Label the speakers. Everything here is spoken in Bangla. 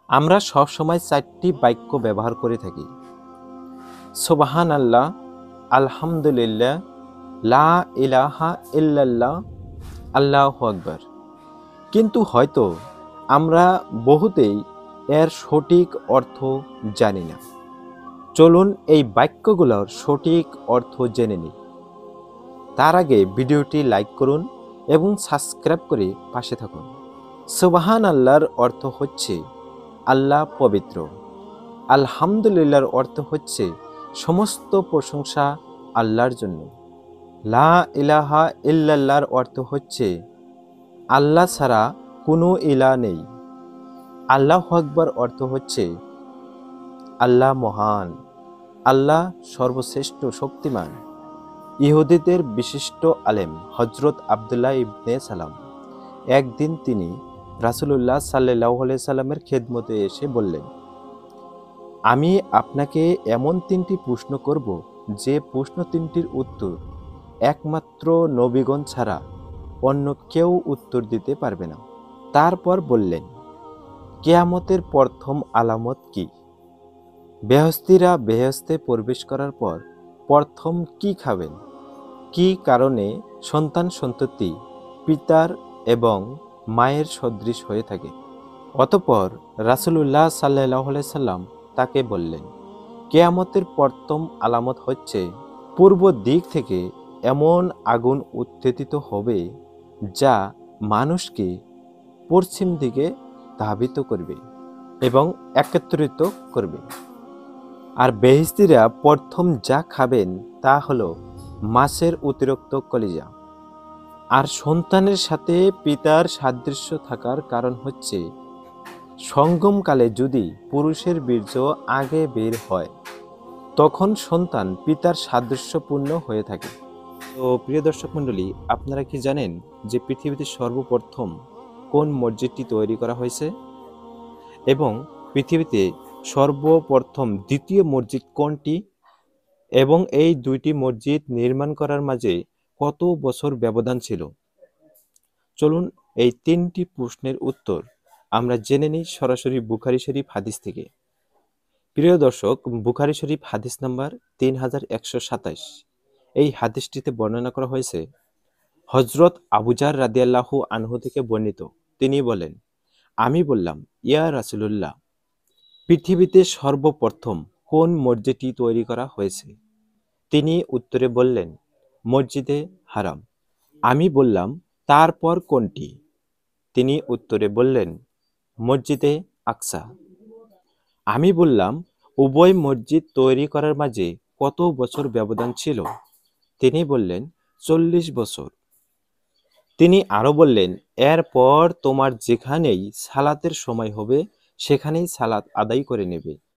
Speaker 1: আমরা সব সময় 4টি বাক্য ব্যবহার করে থাকি। সুবহানাল্লাহ, আলহামদুলিল্লাহ, লা ইলাহা ইল্লাল্লাহ, আল্লাহু আকবার। কিন্তু হয়তো আমরা বহুতেই এর সঠিক অর্থ জানি না। চলুন এই বাক্যগুলোর সঠিক অর্থ জেনে নিই। তার আগে ভিডিওটি লাইক করুন এবং সাবস্ক্রাইব করে পাশে থাকুন। সুবহানাল্লাহর অর্থ হচ্ছে আল্লাহ পবিত্র। আলহামদুলিল্লাহর অর্থ হচ্ছে সমস্ত প্রশংসা আল্লাহর জন্য। লা ইলাহা ইল্লাল্লাহর অর্থ হচ্ছে আল্লাহ ছাড়া কোনো ইলাহ নেই। আল্লাহু আকবার অর্থ হচ্ছে আল্লাহ মহান, আল্লাহ সর্বশ্রেষ্ঠ শক্তিমান। ইহুদিদের বিশিষ্ট আলেম হজরত আবদুল্লাহ ইবনে সালাম একদিন তিনি রাসূলুল্লাহ সাল্লাল্লাহু আলাইহি সাল্লামের খেদমতে এসে বললেন, আমি আপনাকে এমন 3টি প্রশ্ন করব যে প্রশ্ন 3টির উত্তর একমাত্র নবীগণ ছাড়া অন্য কেউ উত্তর দিতে পারবে না। তারপর বললেন, কিয়ামতের প্রথম আলামত কি? বেহেশতীরা বেহেশতে প্রবেশ করার পর প্রথম কি খাবেন? কি কারণে সন্তান সন্ততি পিতার এবং মায়ের সদৃশ হয়ে থাকে? অতঃপর রাসূলুল্লাহ সাল্লাল্লাহু আলাইহি সাল্লাম তাকে বললেন, কিয়ামতের প্রথম আলামত হচ্ছে পূর্ব দিক থেকে এমন আগুন উত্থিত হবে যা মানুষকে পশ্চিম দিকে ধাবিত করবে এবং একত্রিত করবে। আর বেহেশতীরা প্রথম যা খাবেন তা হলো মাছের অতিরিক্ত কলিজা। আর সন্তানের সাথে পিতার সাদৃশ্য থাকার কারণ হচ্ছে সঙ্গমকালে যদি পুরুষের বীর্য আগে বের হয় তখন সন্তান পিতার সাদৃশ্যপূর্ণ হয়ে থাকে। তো প্রিয় দর্শক মণ্ডলী, আপনারা কি জানেন যে পৃথিবীতে সর্বপ্রথম কোন মসজিদটি তৈরি করা হয়েছে এবং পৃথিবীতে সর্বপ্রথম দ্বিতীয় মসজিদ কোনটি এবং এই দুইটি মসজিদ নির্মাণ করার মাঝে কত বছর ব্যবধান ছিল? চলুন এই 3টি প্রশ্নের উত্তর আমরা জেনে নিই সরাসরি বুখারী শরীফ হাদিস থেকে। প্রিয় দর্শক, বুখারী শরীফ হাদিস নাম্বার 3127। এই হাদিসটিতে বর্ণনা করা হয়েছে হযরত আবু যার রাদিয়াল্লাহু আনহু থেকে বর্ণিত। তিনি বলেন, আমি বললাম, ইয়া রাসূলুল্লাহ, পৃথিবীতে সর্বপ্রথম কোন মসজিদটি তৈরি করা হয়েছে? তিনি উত্তরে বললেন, মসজিদে হারাম। আমি বললাম, তারপর কোনটি? তিনি উত্তরে বললেন, মসজিদে আকসা। আমি বললাম, উভয় মসজিদ তৈরি করার মাঝে কত বছর ব্যবধান ছিল? তিনি বললেন, 40 বছর। তিনি আরো বললেন, এরপর তোমার যেখানেই সালাতের সময় হবে সেখানেই সালাত আদায় করে নেবে।